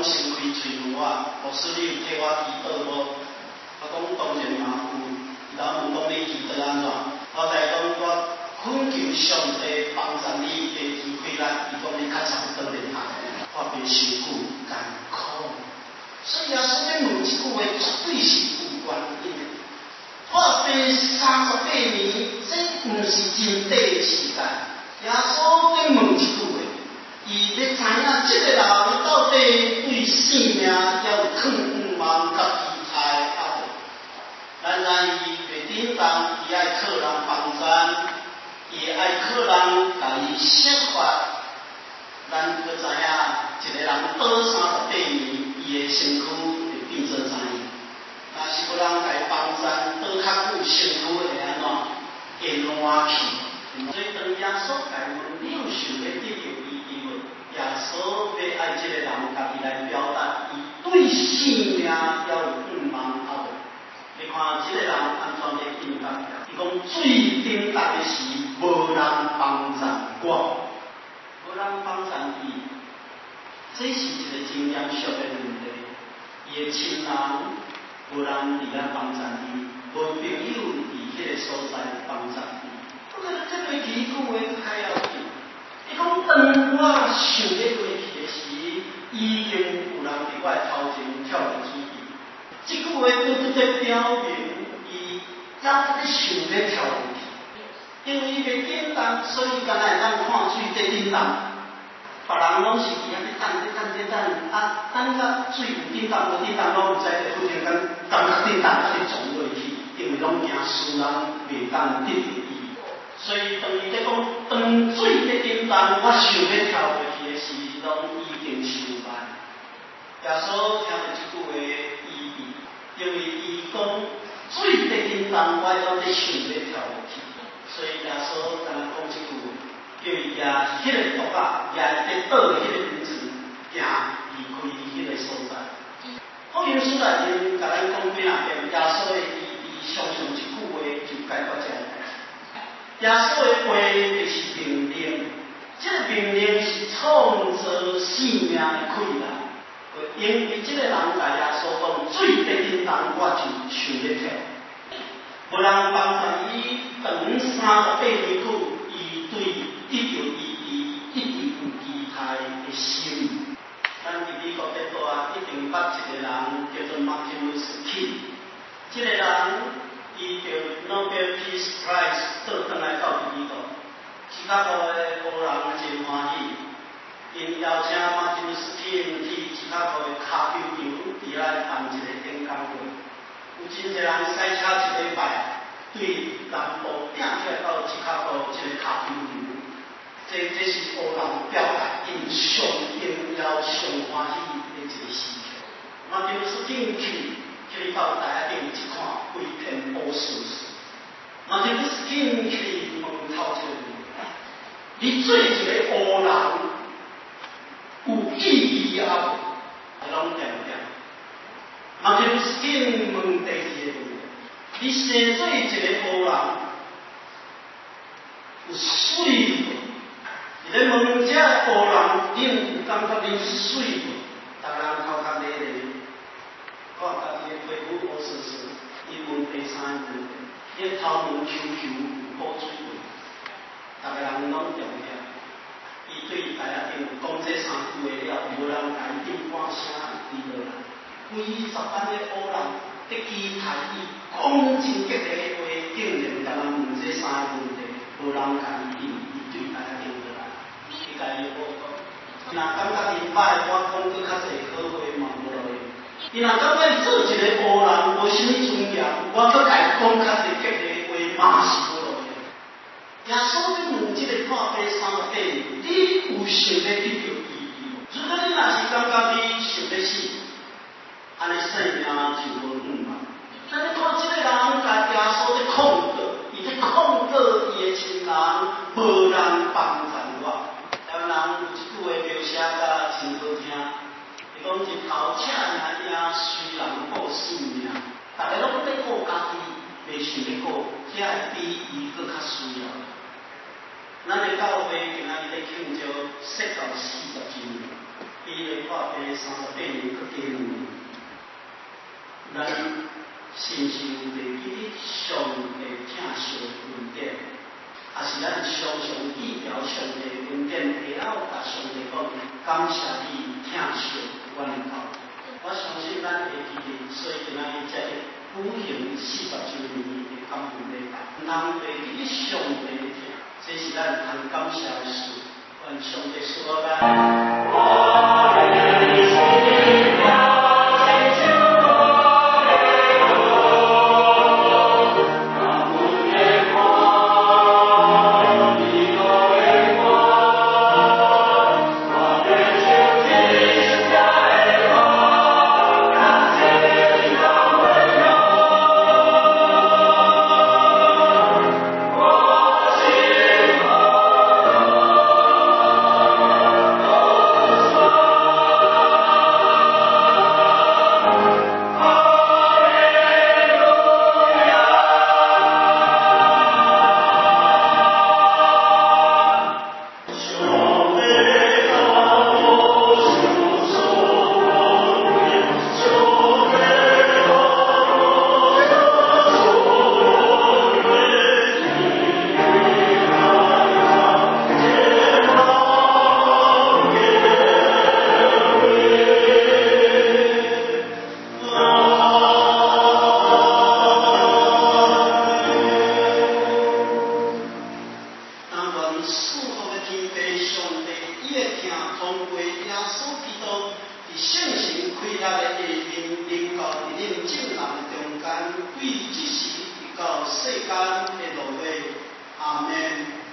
先开喙问我，老师你有替我祈祷无？我讲当然嘛有。伊头问讲你祈祷安怎？我在讲我恳求上帝帮助你加机会啦。伊讲你较早倒来读，我袂辛苦艰苦。所以耶稣咧问即句话绝对是有原因的。我被38年，这毋是真短的时间。耶稣咧问即句话，伊要知影即个人到底对生命还有渴望甲期待啊无？咱伊袂叮当，伊爱靠人帮咱，伊爱靠人甲伊释发。咱要知影，一个人倒38年，伊的身躯会变做怎样？若是要人甲伊帮咱倒较久，身躯会安怎？会烂去。所以当耶稣甲伊问，你有想要得到医治无？耶稣要爱这个人家己来表达，伊对生命还有盼望啊无？你看这个人安怎咧应答？伊讲最顶答的是无人帮助我，无人帮助伊，这是一个真严肃的问题。伊的亲人无人伫咧帮助伊，无朋友伫迄个所在帮助伊。不过这个几句话较要紧。伊讲当我想要回去的时，已经有人伫我头前跳入去。这句话拄在表明伊早咧想要跳入去，因为伊袂简单，所以敢若会当看水在顶动。别人拢是伫遐咧等，啊，等甲水有顶动无顶动，拢毋知会忽然间感觉顶动啊咧撞落去，因为拢惊输人袂当得到伊。所以当伊咧讲，当水咧顶动，我想要跳落去的时，拢已经伤慢。耶稣听到即句话意义，因为伊讲水咧顶动，我拢咧想要跳落去，所以耶稣敢若讲即句话，叫伊也是迄个毒啊，也会倒伫迄个位置，行离开迄个所在。福音书内面甲咱讲几啊遍，耶稣的意义，常常一句话就解决这个代志。耶稣的话就是命令，这个命令是创造生命的困难。因为这个人甲耶稣讲，水在顶动，我就想要跳。无人帮助伊长38年久，伊对得到医治一直有期待的心。咱伫美国咧住啊，一定捌一个人叫做马丁路斯金。这个人伊得 Nobel Peace Prize 倒转来到美国，芝加哥的黑人真欢喜。因邀请马丁路斯金去芝加哥的咖啡场，伫遐办一个演讲会。有真侪人驶车一礼拜，对南部拼出来到芝加哥一个咖啡场。这是黑人表达因上重要、上欢喜的一个事情。马丁路斯金去到台下顶一看，规片乌湿湿。马丁路斯金去问头一个问，你做一个黑人有意义啊无？拢点点。马丁路斯金问第二个问题，你生做一个黑人有水无？伊咧问这黑人，恁有感觉恁水无？逐人头壳咧咧，看家己的皮肤乌湿湿。伊问第三个问题，恁头毛球有补水无？逐个人拢点点。伊对台下顶讲这三句话了，无人甲伊顶半声伊落来。规10班的黑人得期待伊讲真激烈的话，竟然甲人问这三个问题，无人甲伊顶，伊对台下顶落来。伊家己报告，伊若感觉伊歹，我讲佫较济好话嘛无路用。伊若感觉做一个黑人无啥物尊严，我佫甲伊讲较济激烈的话嘛是无路用。耶稣咧问即个破病38年，你有想要得到医治无？如果你若是感觉你想要死，安尼生命就无盼望。咱咧看即个人甲耶稣咧控告，伊咧控告伊的亲人，无人帮助我。台湾人有一句话描写甲真好听，伊讲日头赤领领，虽人顾性命，逐个拢咧顾家己，袂想要顾，这会比伊佫较需要。咱的教会今仔日咧庆祝4040周年，伊咧破了第38年搁加问，咱是毋是有袂记得上帝疼惜的恩典？还是咱常常记牢上帝的恩典，会晓甲上帝讲感谢你疼惜阮的头？我相信咱会记得，所以今仔日才会举行40周年的感恩礼拜，人袂记得上帝的疼，这是咱通感谢的事。愿上帝赐我咱。到世间的路尾，阿门。